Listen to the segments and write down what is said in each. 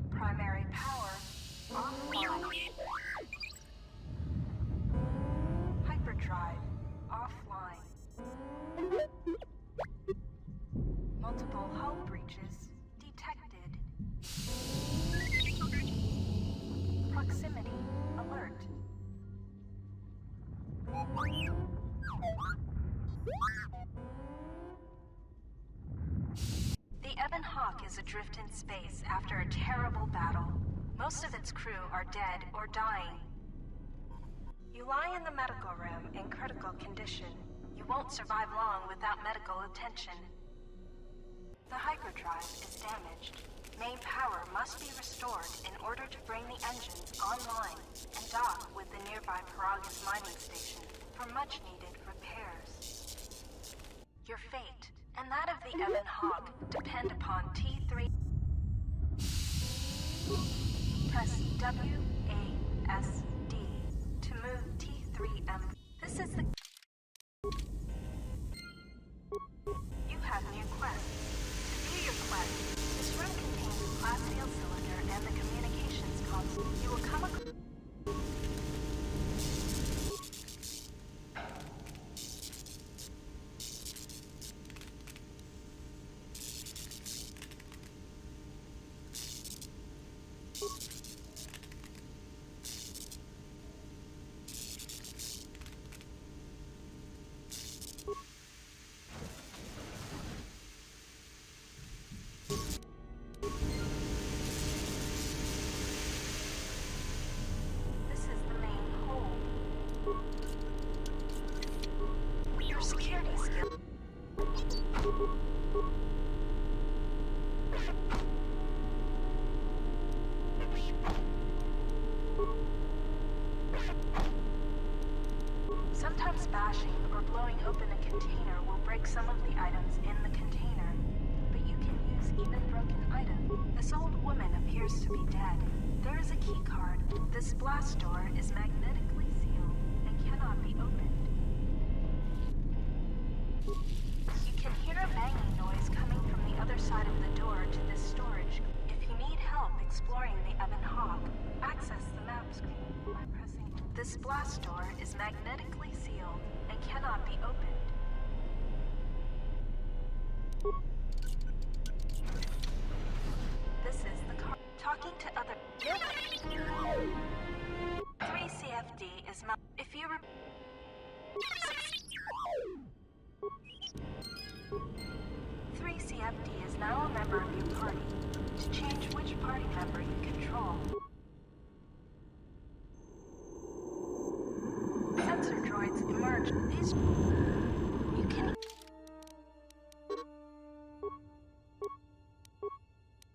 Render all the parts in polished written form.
Primary power offline. Hyperdrive offline. Multiple hull breaches detected. Proximity alert. The Ebon Hawk is adrift in space after a terrible battle. Most of its crew are dead or dying. You lie in the medical room in critical condition. You won't survive long without medical attention. The hyperdrive is damaged. Main power must be restored in order to bring the engines online and dock with the nearby Paragus mining station for much-needed repairs. Your fate and that of the Ebon Hawk depend upon T3. Press WASD to move T3M. This is the... You have new quests. To view your quest, this room contains the class field cylinder and the communications console. You will come across... This is the main hole. Your security skill. Sometimes bashing or blowing open a container will break some of the items in the container, but you can use even broken items. This old woman appears to be dead. There is a key card. This blast door is magnetically sealed and cannot be opened. You can hear a banging noise coming from the other side of the door to this storage. If you need help exploring the Ebon Hawk, access the map screen by pressing. This blast door is magnetically sealed and cannot be opened. This is the card. Talking to other. 3 CFD is not. If you 3 CFD is now a member of your party. To change which party member you control, sensor droids emerge. These you can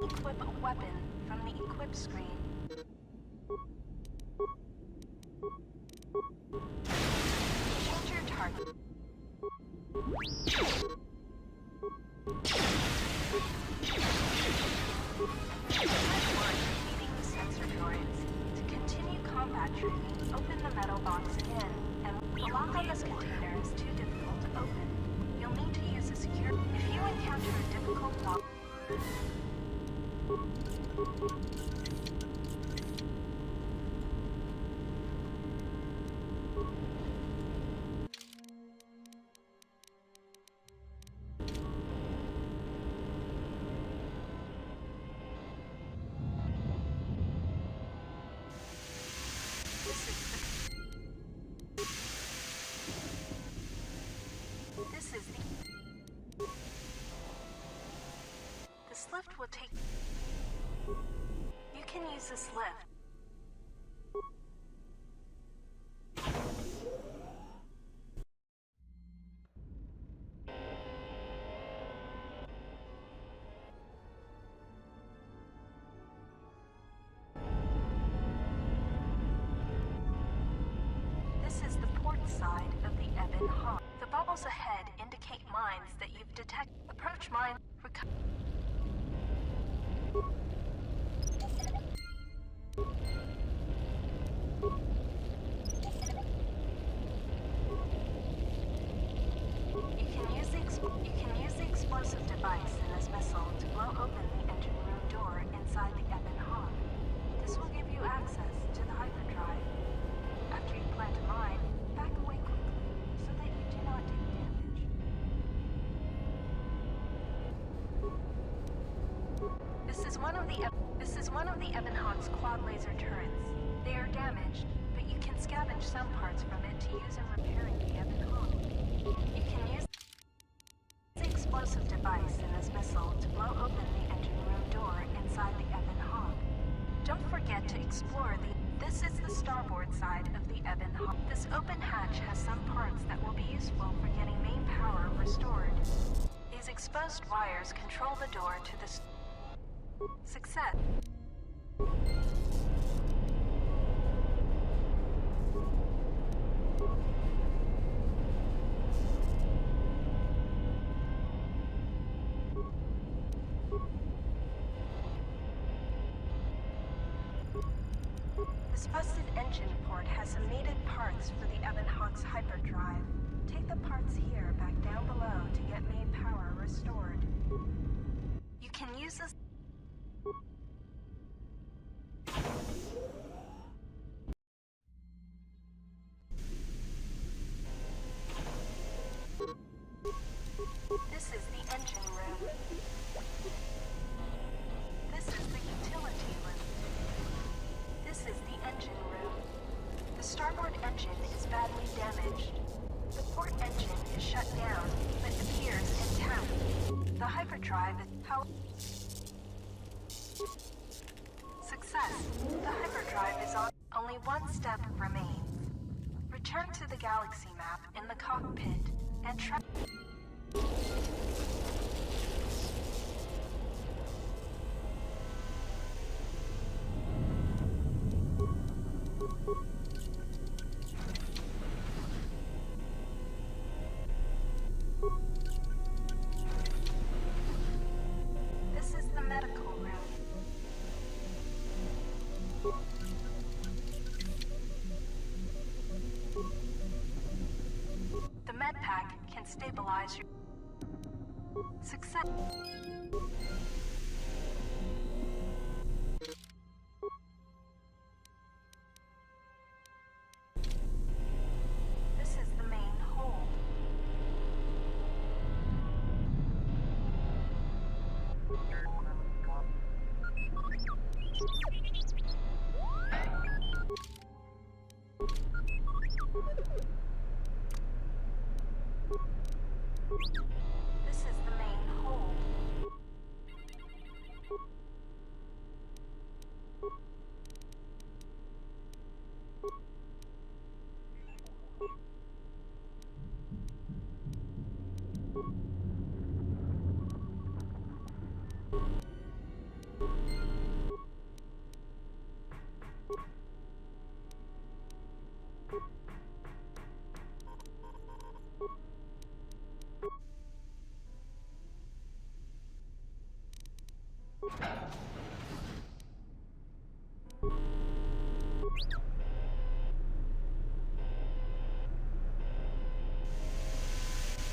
equip a weapon from the equip screen. Change your target. Defeating the sensor droids. To continue combat training, open the metal box again, and the lock on this container is too difficult to open. You'll need to use a secure. If you encounter a difficult lock. This lift will take. You can use this lift. This is the port side of the Ebon Hawk. The bubbles ahead indicate mines that you've detected. Approach mine. You can use the explosive device in this missile to blow open the engine room door inside the Ebon Hawk. This will give you access to the hyperdrive. After you plant a mine, back away quickly so that you do not take damage. This is one of the Ebon Hawk's quad laser turrets. They are damaged, but you can scavenge some parts from it to use in repairing the Ebon Hawk. You can use the explosive device in this missile to blow open the engine room door inside the Ebon Hawk. Don't forget to explore This is the starboard side of the Ebon Hawk. This open hatch has some parts that will be useful for getting main power restored. These exposed wires control the door to the success. This busted engine port has some needed parts for the Ebon Hawk's hyperdrive. Take the parts here back down below to get main power restored. You can use this. This is the engine room. This is the utility room. This is the engine room. The starboard engine is badly damaged. The port engine is shut down, but appears intact. The hyperdrive is powered. Success. The hyperdrive is on. Only one step remains. Return to the galaxy map in the cockpit and try. stabilize your success. This is the main hold. This is the main hold.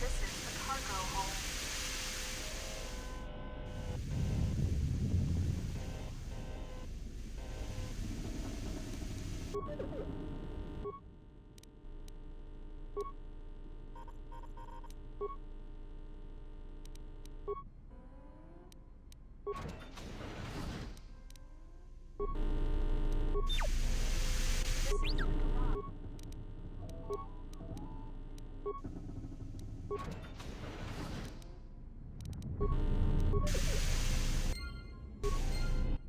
This is the cargo hold. This is the garage.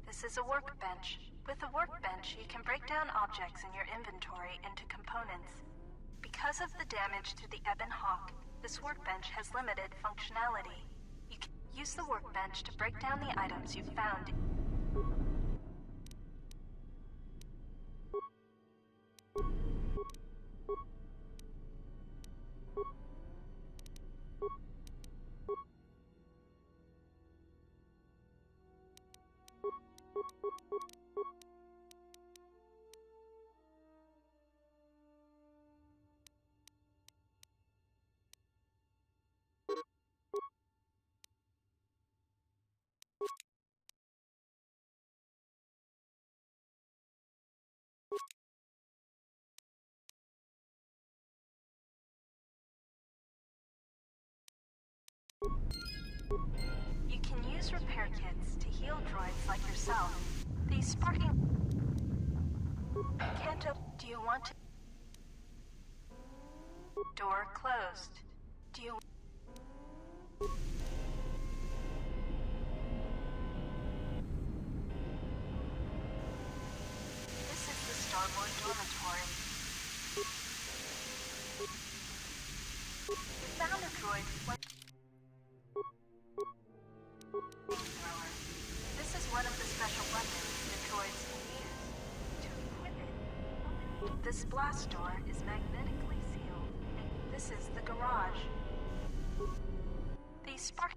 This is a workbench. With a workbench, you can break down objects in your inventory into components. Because of the damage to the Ebon Hawk, this workbench has limited functionality. You can use the workbench to break down the items you've found. You can use repair kits to heal droids like yourself. These sparking... Canto, do you want to... Door closed. Do you... This is the starboard dormitory. We found a droid with... Flamethrower. This is one of the special weapons the droids can use. To equip it, this blast door is magnetically sealed. This is the garage. The spark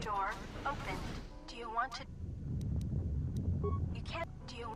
door opened. Do you want to... You can't... Do you...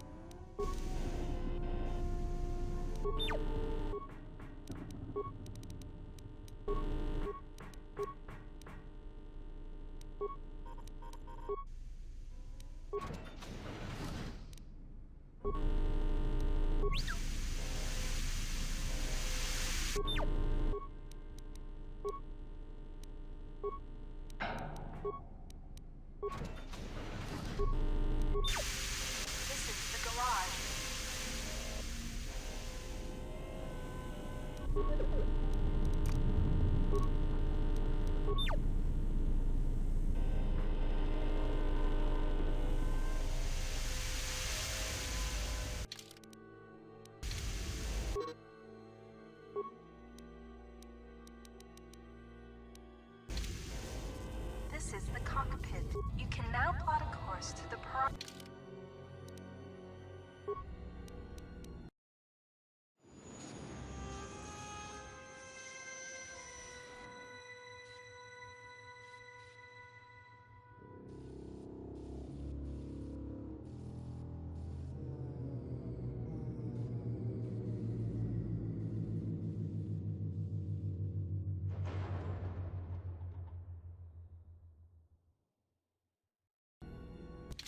This is the garage. This is the cockpit. You can now plot a course to the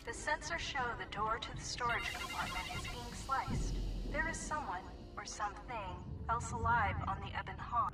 The sensors show the door to the storage compartment is being sliced. There is someone, or something, else alive on the Ebon Hawk.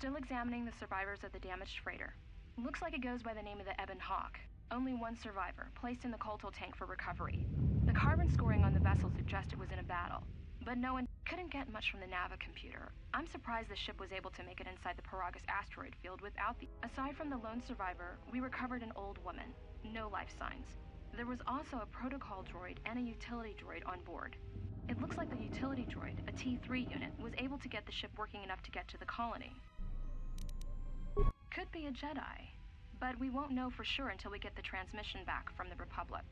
Still examining the survivors of the damaged freighter. Looks like it goes by the name of the Ebon Hawk. Only one survivor, placed in the coltal tank for recovery. The carbon scoring on the vessel suggests it was in a battle, but no one couldn't get much from the Nava computer. I'm surprised the ship was able to make it inside the Paragus asteroid field without the... Aside from the lone survivor, we recovered an old woman. No life signs. There was also a protocol droid and a utility droid on board. It looks like the utility droid, a T3 unit, was able to get the ship working enough to get to the colony. Could be a Jedi, but we won't know for sure until we get the transmission back from the Republic.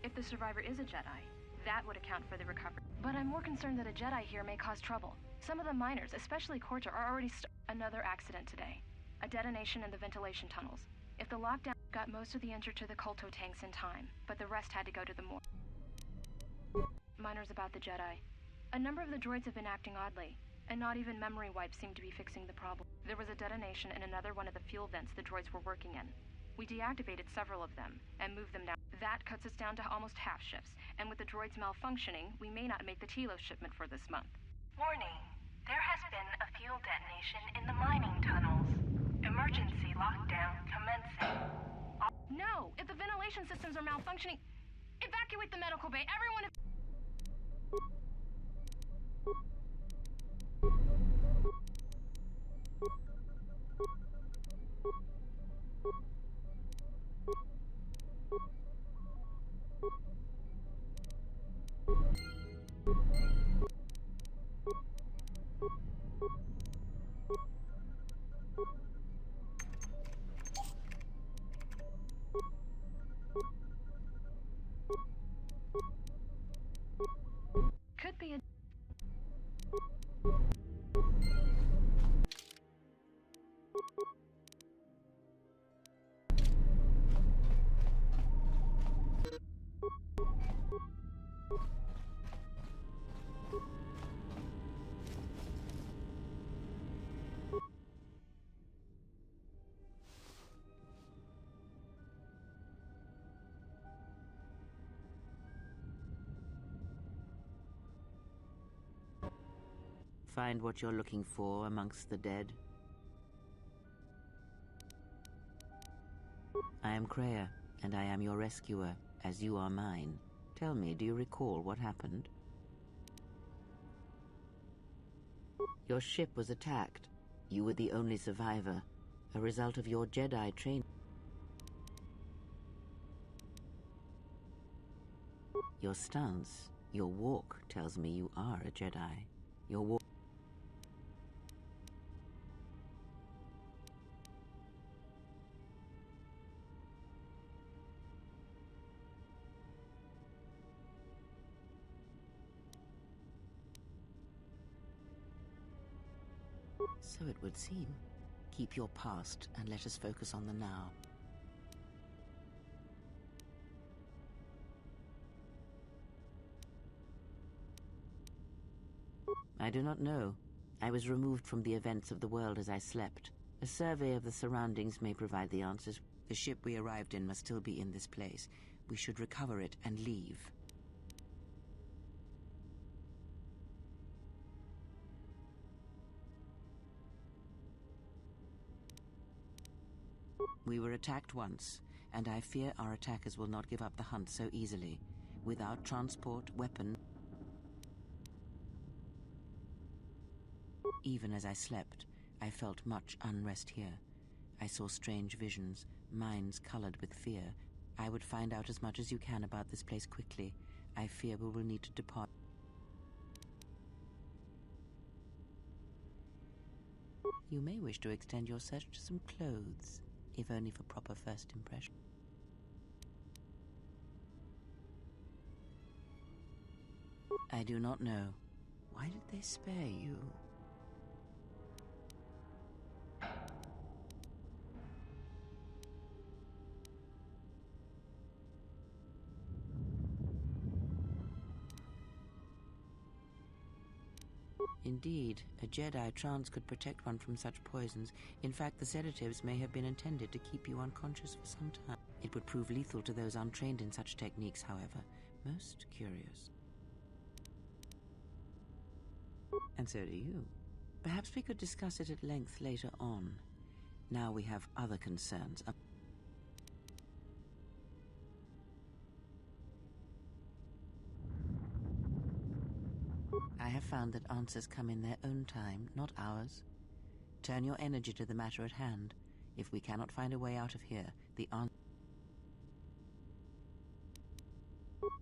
If the survivor is a Jedi, that would account for the recovery. But I'm more concerned that a Jedi here may cause trouble. Some of the miners, especially Corta, are already another accident today. A detonation in the ventilation tunnels. If the lockdown got most of the injured to the colto tanks in time, but the rest had to go to the morgue. Miners about the Jedi. A number of the droids have been acting oddly, and not even memory wipes seem to be fixing the problem. There was a detonation in another one of the fuel vents the droids were working in. We deactivated several of them and moved them down. That cuts us down to almost half shifts, and with the droids malfunctioning, we may not make the Telos shipment for this month. Warning. There has been a fuel detonation in the mining tunnels. Emergency lockdown commencing. No! If the ventilation systems are malfunctioning, evacuate the medical bay. Everyone... find what you're looking for amongst the dead? I am Kreia, and I am your rescuer, as you are mine. Tell me, do you recall what happened? Your ship was attacked. You were the only survivor, a result of your Jedi training. Your stance, your walk tells me you are a Jedi. Your walk. So it would seem. Keep your past and let us focus on the now. I do not know. I was removed from the events of the world as I slept. A survey of the surroundings may provide the answers. The ship we arrived in must still be in this place. We should recover it and leave. We were attacked once, and I fear our attackers will not give up the hunt so easily. Without transport, weapon... Even as I slept, I felt much unrest here. I saw strange visions, minds colored with fear. I would find out as much as you can about this place quickly. I fear we will need to depart. You may wish to extend your search to some clothes, if only for proper first impression. I do not know. Why did they spare you? Indeed, a Jedi trance could protect one from such poisons. In fact, the sedatives may have been intended to keep you unconscious for some time. It would prove lethal to those untrained in such techniques, however. Most curious. And so do you. Perhaps we could discuss it at length later on. Now we have other concerns. I have found that answers come in their own time, not ours. Turn your energy to the matter at hand. If we cannot find a way out of here, the answer...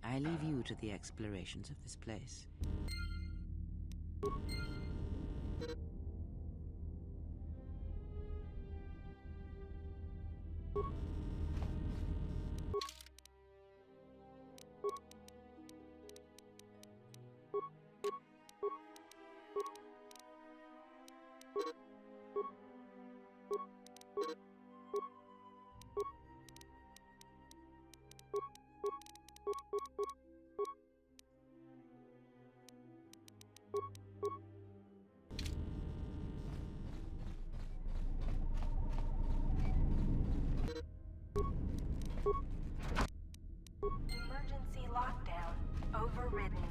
I leave you to the explorations of this place. Emergency lockdown overridden.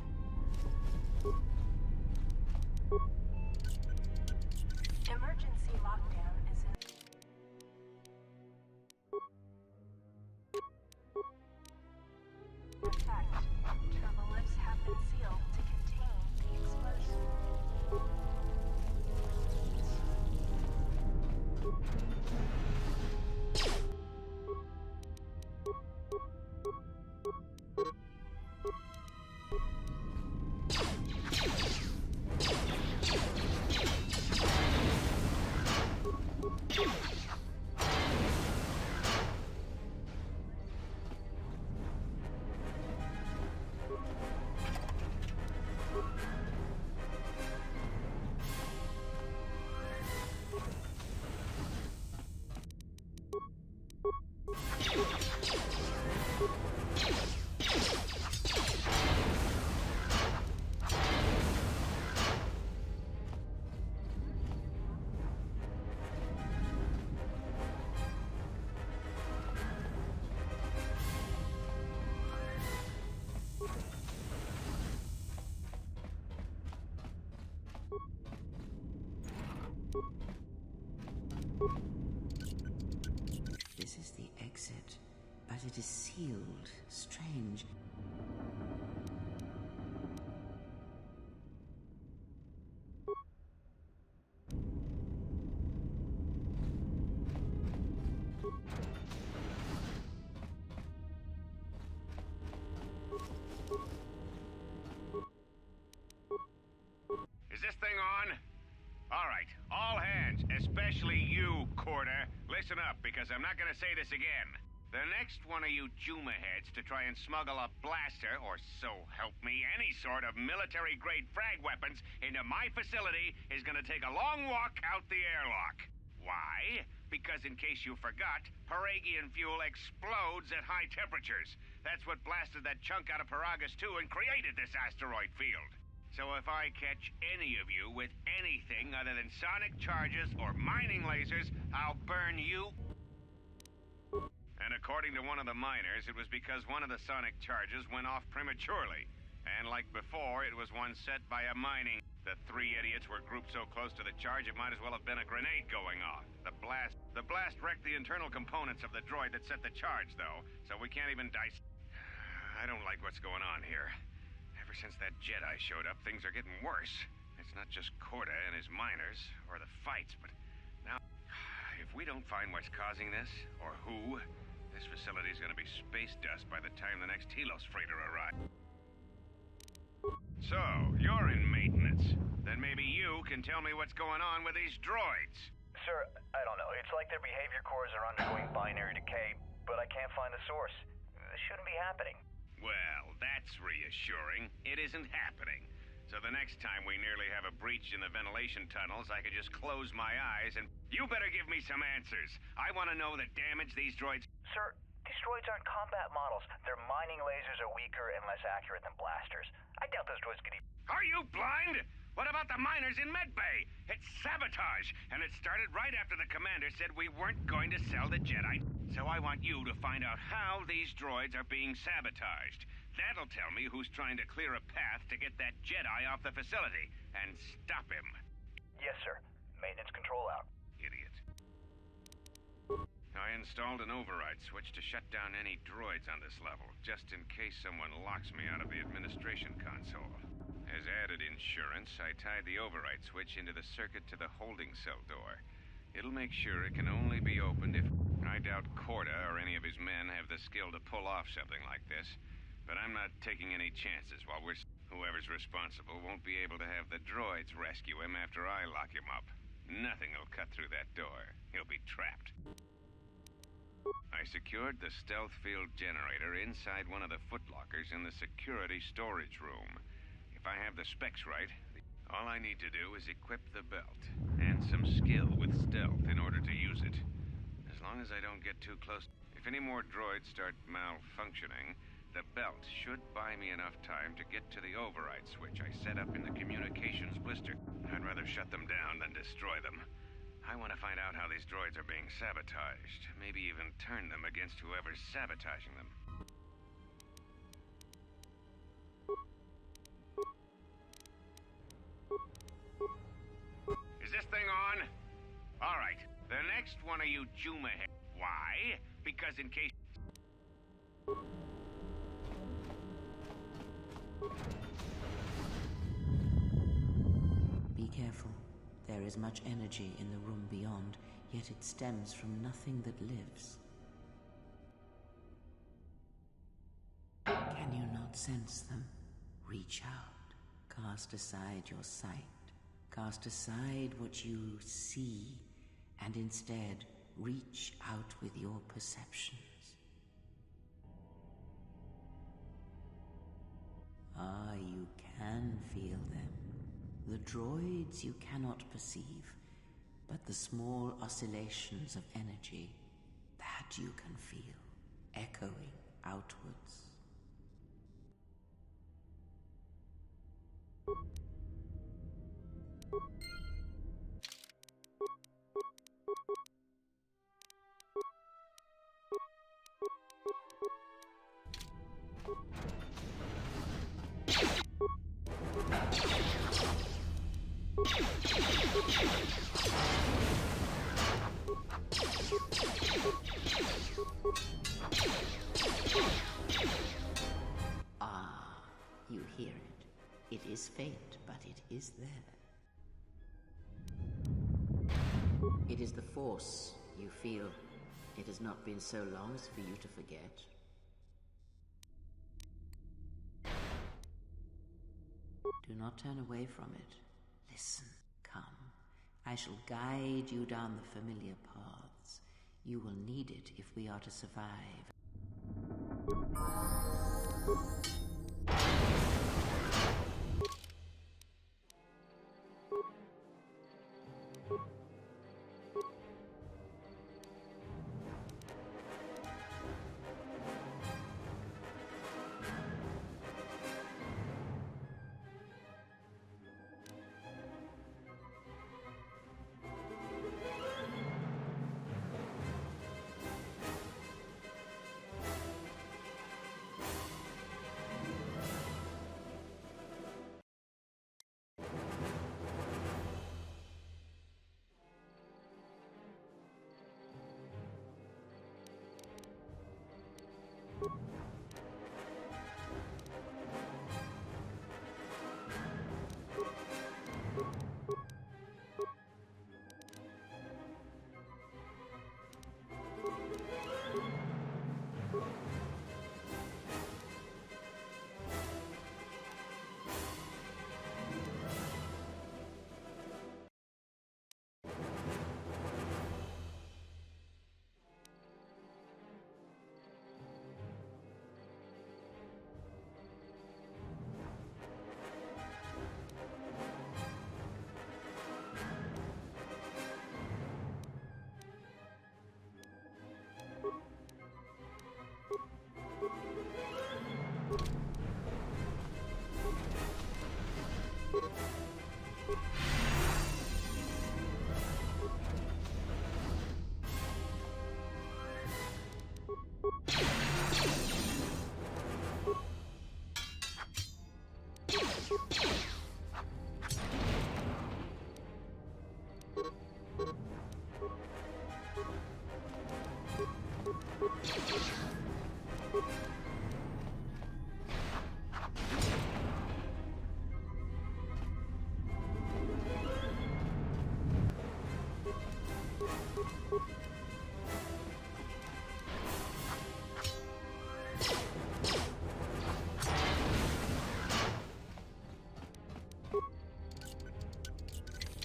Emergency lockdown is in... In fact, turbo lifts have been sealed to contain the explosion. It is sealed. Strange. Is this thing on? All right, all hands, especially you, Corda. Listen up, because I'm not gonna say this again. The next one of you Juma heads to try and smuggle a blaster, or so help me, any sort of military-grade frag weapons into my facility is gonna take a long walk out the airlock. Why? Because in case you forgot, Paragian fuel explodes at high temperatures. That's what blasted that chunk out of Paragus 2 and created this asteroid field. So if I catch any of you with anything other than sonic charges or mining lasers, I'll burn you. And according to one of the miners, it was because one of the sonic charges went off prematurely. And like before, it was one set by a mining. The three idiots were grouped so close to the charge, it might as well have been a grenade going off. The blast wrecked the internal components of the droid that set the charge, though, so we can't even I don't like what's going on here. Ever since that Jedi showed up, things are getting worse. It's not just Corda and his miners, or the fights, but now, if we don't find what's causing this, or who, this facility's gonna be space dust by the time the next Telos freighter arrives. So, you're in maintenance. Then maybe you can tell me what's going on with these droids. Sir, I don't know. It's like their behavior cores are undergoing binary decay, but I can't find the source. This shouldn't be happening. Well, that's reassuring. It isn't happening. So the next time we nearly have a breach in the ventilation tunnels, I could just close my eyes and... You better give me some answers. I want to know the damage these droids... Sir, these droids aren't combat models. Their mining lasers are weaker and less accurate than blasters. I doubt those droids could even... Are you blind? What about the miners in Medbay? It's sabotage, and it started right after the commander said we weren't going to sell the Jedi. So I want you to find out how these droids are being sabotaged. That'll tell me who's trying to clear a path to get that Jedi off the facility, and stop him. Yes, sir. Maintenance control out. Idiot. I installed an override switch to shut down any droids on this level, just in case someone locks me out of the administration console. As added insurance, I tied the override switch into the circuit to the holding cell door. It'll make sure it can only be opened if... I doubt Corda or any of his men have the skill to pull off something like this. But I'm not taking any chances while whoever's responsible won't be able to have the droids rescue him after I lock him up. Nothing will cut through that door. He'll be trapped. I secured the stealth field generator inside one of the footlockers in the security storage room. If I have the specs right, all I need to do is equip the belt and some skill with stealth in order to use it. As long as I don't get too close. If any more droids start malfunctioning, the belt should buy me enough time to get to the override switch I set up in the communications blister. I'd rather shut them down than destroy them. I want to find out how these droids are being sabotaged. Maybe even turn them against whoever's sabotaging them. Is this thing on? All right. The next one of you Juma heads. Why? Because in case... Be careful. There is much energy in the room beyond, yet it stems from nothing that lives. Can you not sense them? Reach out. Cast aside your sight. Cast aside what you see, and instead reach out with your perceptions. Ah, you can feel them. The droids you cannot perceive, but the small oscillations of energy, that you can feel, echoing outwards. It is faint, but it is there. It is the Force you feel. It has not been so long as for you to forget. Do not turn away from it. Listen, come. I shall guide you down the familiar paths. You will need it if we are to survive.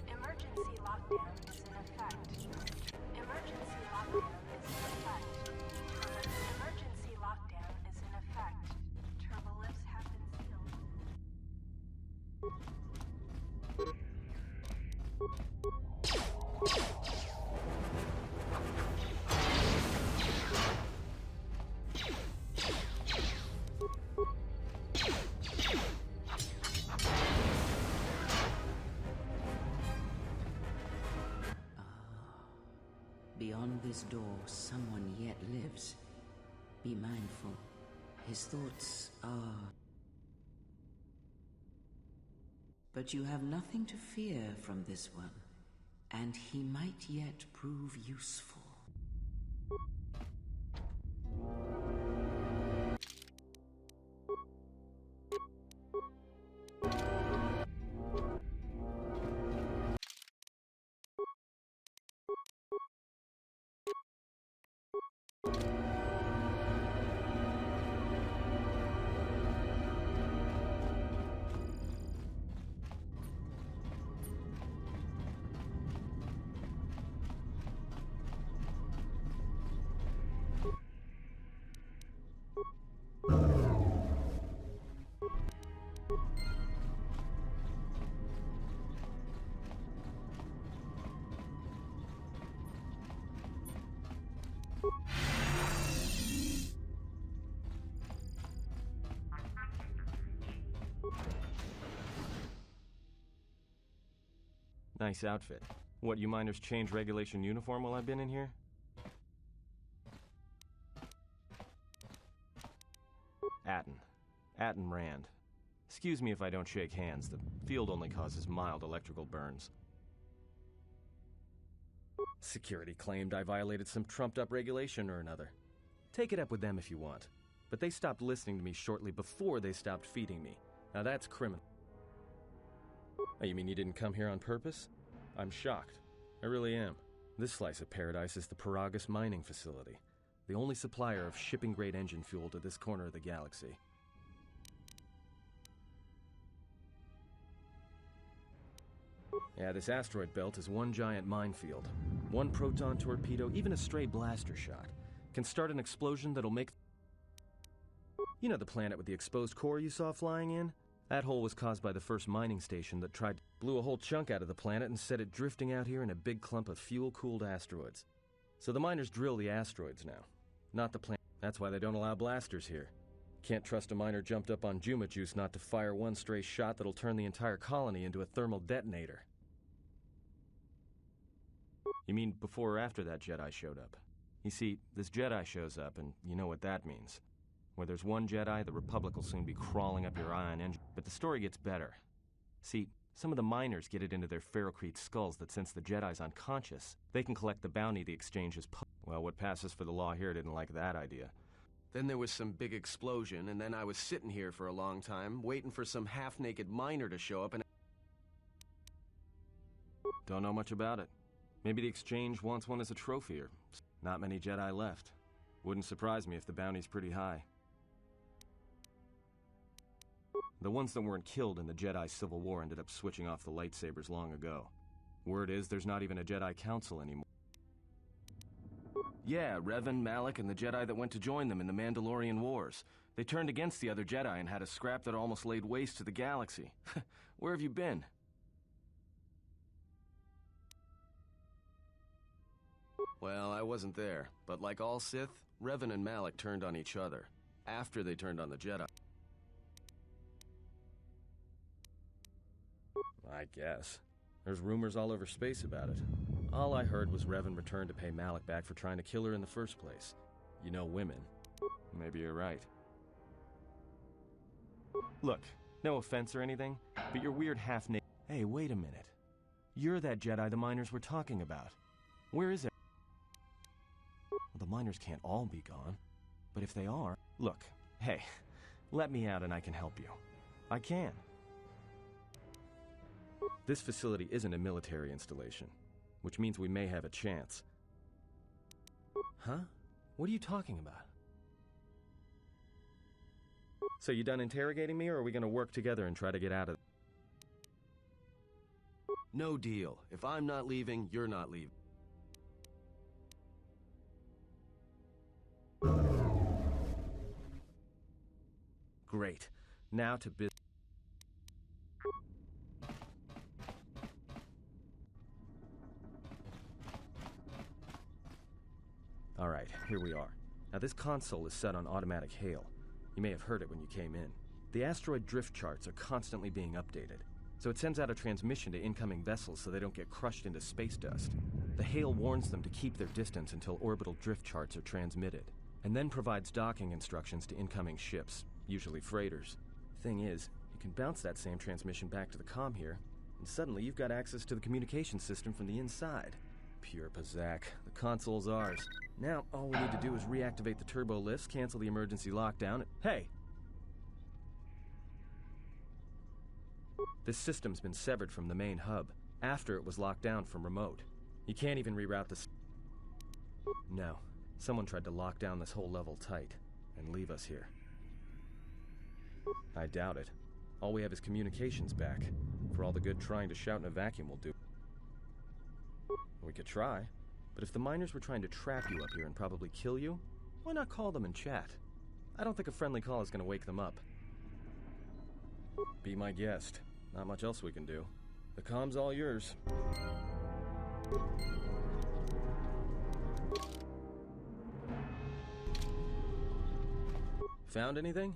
Emergency lockdown is in effect. Emergency lockdown is in effect. Emergency lockdown is in effect. Turbolifts have been sealed. Beyond this door, someone yet lives. Be mindful. His thoughts are... But you have nothing to fear from this one, and he might yet prove useful. Nice outfit. What, you minders change regulation uniform while I've been in here? Atten Rand. Excuse me if I don't shake hands. The field only causes mild electrical burns. Security claimed I violated some trumped-up regulation or another. Take it up with them if you want. But they stopped listening to me shortly before they stopped feeding me. Now that's criminal. Oh, you mean you didn't come here on purpose? I'm shocked. I really am. This slice of paradise is the Paragus mining facility, the only supplier of shipping-grade engine fuel to this corner of the galaxy. Yeah, this asteroid belt is one giant minefield. One proton torpedo, even a stray blaster shot, can start an explosion that'll make... You know the planet with the exposed core you saw flying in? That hole was caused by the first mining station that blew a whole chunk out of the planet and set it drifting out here in a big clump of fuel-cooled asteroids. So the miners drill the asteroids now, not the planet. That's why they don't allow blasters here. Can't trust a miner jumped up on Juma juice not to fire one stray shot that'll turn the entire colony into a thermal detonator. You mean before or after that Jedi showed up? You see, this Jedi shows up, and you know what that means. Where there's one Jedi, the Republic will soon be crawling up your ion engine. But the story gets better. See, some of the miners get it into their ferrocrete skulls that since the Jedi's unconscious, they can collect the bounty the exchange has Well, what passes for the law here didn't like that idea. Then there was some big explosion, and then I was sitting here for a long time, waiting for some half-naked miner to show up and... Don't know much about it. Maybe the exchange wants one as a trophy, or not many Jedi left. Wouldn't surprise me if the bounty's pretty high. The ones that weren't killed in the Jedi Civil War ended up switching off the lightsabers long ago. Word is there's not even a Jedi Council anymore. Yeah, Revan, Malak, and the Jedi that went to join them in the Mandalorian Wars. They turned against the other Jedi and had a scrap that almost laid waste to the galaxy. Where have you been? Well, I wasn't there, but like all Sith, Revan and Malak turned on each other, after they turned on the Jedi. I guess. There's rumors all over space about it. All I heard was Revan returned to pay Malak back for trying to kill her in the first place. You know women. Maybe you're right. Look, no offense or anything, but you're weird half-naked. Hey, wait a minute. You're that Jedi the miners were talking about. Where is it? Well, the miners can't all be gone. But if they are... Look, hey, let me out and I can help you. I can. This facility isn't a military installation, which means we may have a chance. Huh? What are you talking about? So you done interrogating me, or are we gonna work together and try to get out of... No deal. If I'm not leaving, you're not leaving. Great. Now to business. Alright, here we are. Now this console is set on automatic hail. You may have heard it when you came in. The asteroid drift charts are constantly being updated, so it sends out a transmission to incoming vessels so they don't get crushed into space dust. The hail warns them to keep their distance until orbital drift charts are transmitted, and then provides docking instructions to incoming ships, usually freighters. Thing is, you can bounce that same transmission back to the comm here, and suddenly you've got access to the communication system from the inside. Pure Pazak. The console's ours. Now, all we need to do is reactivate the turbo lifts, cancel the emergency lockdown. Hey! This system's been severed from the main hub, after it was locked down from remote. You can't even reroute the... No. Someone tried to lock down this whole level tight, and leave us here. I doubt it. All we have is communications back. For all the good trying to shout in a vacuum will do. We could try, but if the miners were trying to trap you up here and probably kill you, why not call them and chat? I don't think a friendly call is going to wake them up. Be my guest. Not much else we can do. The comm's all yours. Found anything?